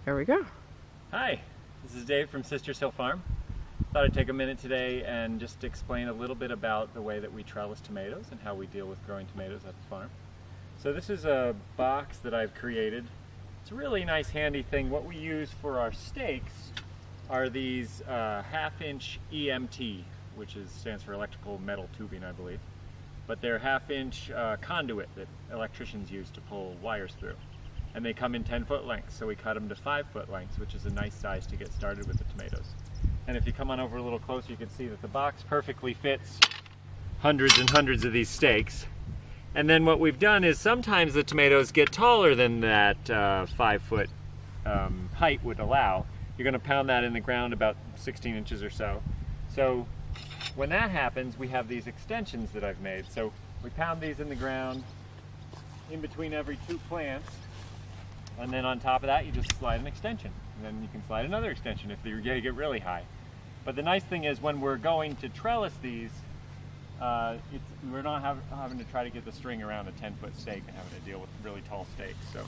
There we go. Hi, this is Dave from Sisters Hill Farm. Thought I'd take a minute today and just explain a little bit about the way that we trellis tomatoes and how we deal with growing tomatoes at the farm. So this is a box that I've created. It's a really nice handy thing. What we use for our stakes are these half-inch EMT, which stands for electrical metal tubing, I believe. But they're half-inch conduit that electricians use to pull wires through. And they come in 10-foot lengths, so we cut them to 5-foot lengths, which is a nice size to get started with the tomatoes. And if you come on over a little closer, you can see that the box perfectly fits hundreds and hundreds of these stakes. And then what we've done is sometimes the tomatoes get taller than that 5-foot height would allow. You're going to pound that in the ground about 16 inches or so. So when that happens, we have these extensions that I've made. So we pound these in the ground in between every 2 plants. And then on top of that, you just slide an extension. And then you can slide another extension if you get really high. But the nice thing is when we're going to trellis these, we're not having to try to get the string around a 10-foot stake and having to deal with really tall stakes. So,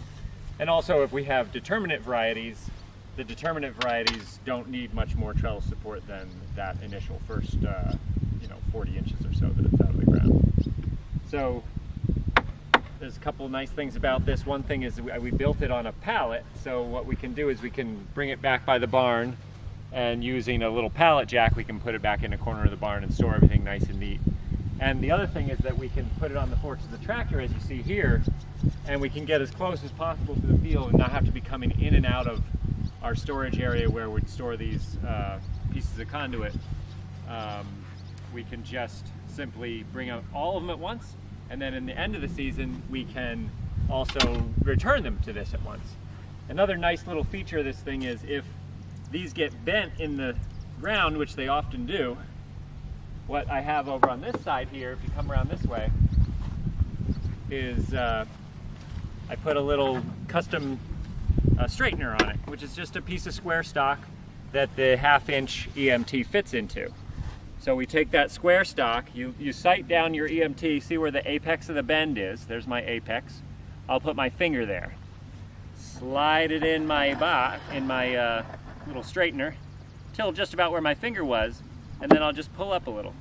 and also if we have determinate varieties, the determinate varieties don't need much more trellis support than that initial first 40 inches or so that it's out of the ground. So there's a couple of nice things about this. One thing is we built it on a pallet, so what we can do is we can bring it back by the barn, and using a little pallet jack we can put it back in a corner of the barn and store everything nice and neat. And the other thing is that we can put it on the forks of the tractor, as you see here, and we can get as close as possible to the field and not have to be coming in and out of our storage area where we'd store these pieces of conduit. We can just simply bring out all of them at once, and then in the end of the season we can also return them to this at once. Another nice little feature of this thing is if these get bent in the ground, which they often do, what I have over on this side here, if you come around this way, is I put a little custom straightener on it, which is just a piece of square stock that the half-inch EMT fits into. So we take that square stock, you sight down your EMT, see where the apex of the bend is. There's my apex. I'll put my finger there. Slide it in my little straightener till just about where my finger was, and then I'll just pull up a little.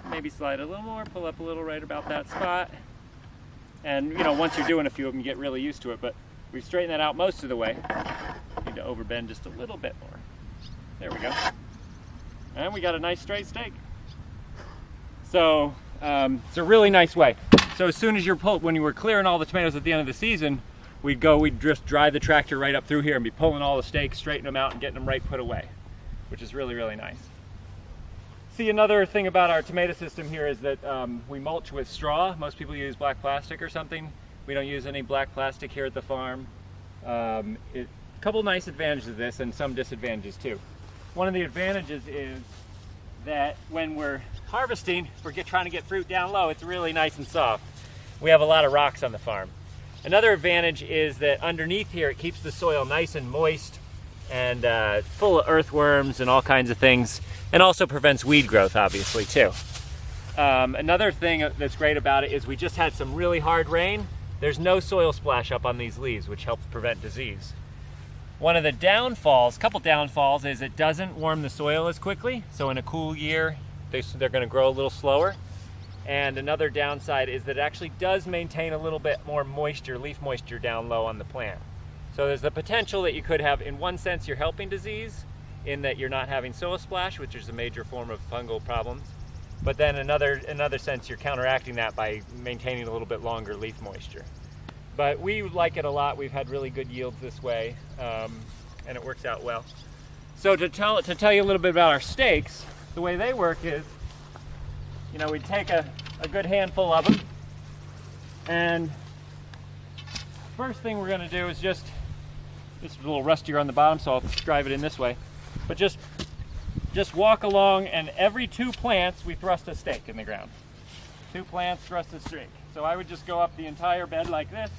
Maybe slide a little more, pull up a little right about that spot. And once you're doing a few of them, you get really used to it, but we've straightened that out most of the way. Need to overbend just a little bit more. There we go. And we got a nice straight stake. So it's a really nice way. So as soon as when you were clearing all the tomatoes at the end of the season, we'd just drive the tractor right up through here and be pulling all the stakes, straightening them out and getting them right put away, which is really, really nice. See, another thing about our tomato system here is that we mulch with straw. Most people use black plastic or something. We don't use any black plastic here at the farm. A couple nice advantages of this and some disadvantages too. One of the advantages is that when we're harvesting, if we're trying to get fruit down low, it's really nice and soft. We have a lot of rocks on the farm. Another advantage is that underneath here it keeps the soil nice and moist and full of earthworms and all kinds of things, and also prevents weed growth obviously too. Another thing that's great about it is we just had some really hard rain. There's no soil splash up on these leaves, which helps prevent disease. One of the couple downfalls, is it doesn't warm the soil as quickly. So in a cool year, they're going to grow a little slower. And another downside is that it actually does maintain a little bit more moisture, leaf moisture down low on the plant. So there's the potential that you could have, in one sense, you're helping disease in that you're not having soil splash, which is a major form of fungal problems. But then another sense, you're counteracting that by maintaining a little bit longer leaf moisture. But we like it a lot. We've had really good yields this way, and it works out well. So to tell you a little bit about our stakes, the way they work is, we take a good handful of them, and first thing we're going to do is this is a little rustier on the bottom, so I'll drive it in this way. But just walk along, and every 2 plants we thrust a stake in the ground. 2 plants, thrust a stake. So I would just go up the entire bed like this,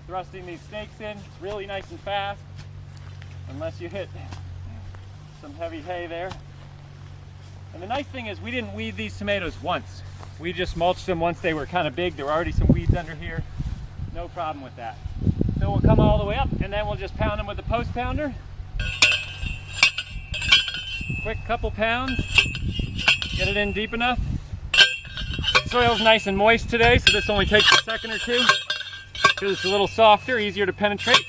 thrusting these stakes in. It's really nice and fast, unless you hit some heavy hay there. And the nice thing is we didn't weed these tomatoes once. We just mulched them once they were kind of big. There were already some weeds under here. No problem with that. So we'll come all the way up and then we'll just pound them with the post pounder. Quick couple pounds, get it in deep enough. Soil's nice and moist today, so this only takes a second or two because it's a little softer, easier to penetrate.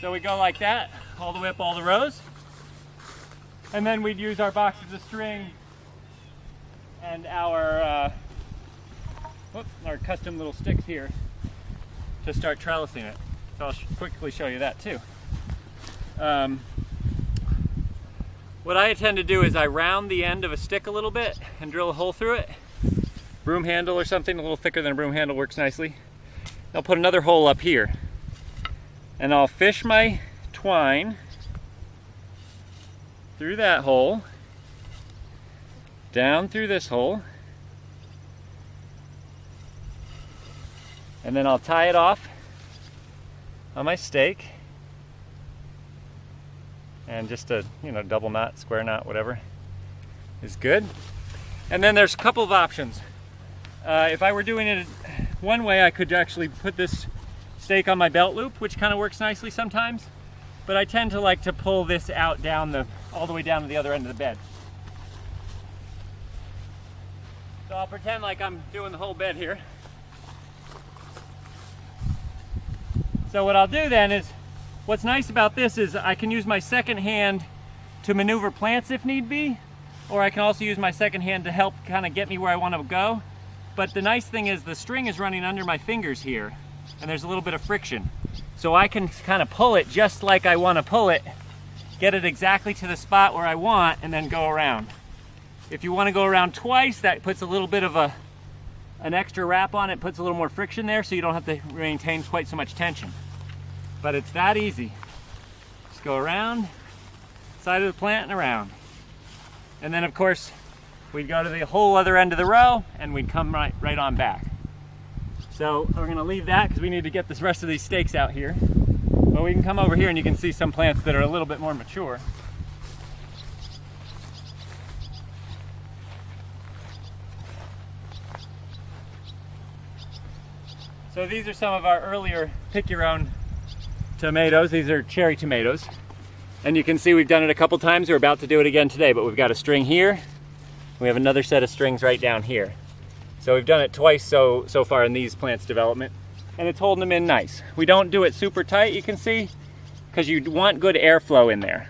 So we go like that, all the way up all the rows. And then we'd use our boxes of string and our custom little sticks here to start trellising it. So I'll quickly show you that too. What I tend to do is I round the end of a stick a little bit and drill a hole through it. Broom handle or something a little thicker than a broom handle works nicely. I'll put another hole up here and I'll fish my twine through that hole, down through this hole, and then I'll tie it off on my stake, and just a double knot, square knot, whatever is good. And then there's a couple of options. If I were doing it one way, I could actually put this stake on my belt loop, which kind of works nicely sometimes, but I tend to like to pull this out all the way down to the other end of the bed. So I'll pretend like I'm doing the whole bed here. So what I'll do then is, what's nice about this is I can use my second hand to maneuver plants if need be, or I can also use my second hand to help kind of get me where I want to go. But the nice thing is the string is running under my fingers here, and there's a little bit of friction. So I can kind of pull it just like I want to pull it, get it exactly to the spot where I want, and then go around. If you want to go around twice, that puts a little bit of an extra wrap on it, puts a little more friction there, so you don't have to maintain quite so much tension. But it's that easy. Just go around, side of the plant and around. And then of course, we'd go to the whole other end of the row and we'd come right on back. So we're gonna leave that because we need to get the rest of these stakes out here. But we can come over here and you can see some plants that are a little bit more mature. So these are some of our earlier pick your own tomatoes. These are cherry tomatoes. And you can see we've done it a couple times. We're about to do it again today, but we've got a string here. We have another set of strings right down here. So we've done it twice so far in these plants' development, and it's holding them in nice. We don't do it super tight, you can see, because you want good airflow in there.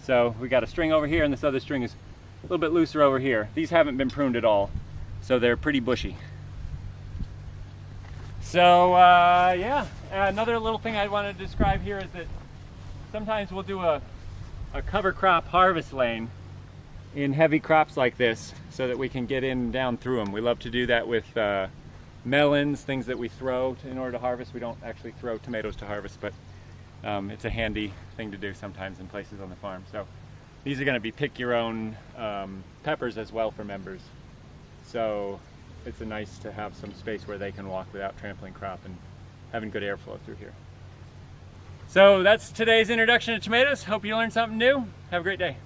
So we got a string over here, and this other string is a little bit looser over here. These haven't been pruned at all, so they're pretty bushy. So yeah, another little thing I want to describe here is that sometimes we'll do a cover crop harvest lane in heavy crops like this so that we can get in and down through them. We love to do that with melons, things that we throw in order to harvest. We don't actually throw tomatoes to harvest, but it's a handy thing to do sometimes in places on the farm. So these are going to be pick your own peppers as well for members. So it's nice to have some space where they can walk without trampling crop and having good airflow through here. So that's today's introduction to tomatoes. Hope you learned something new. Have a great day.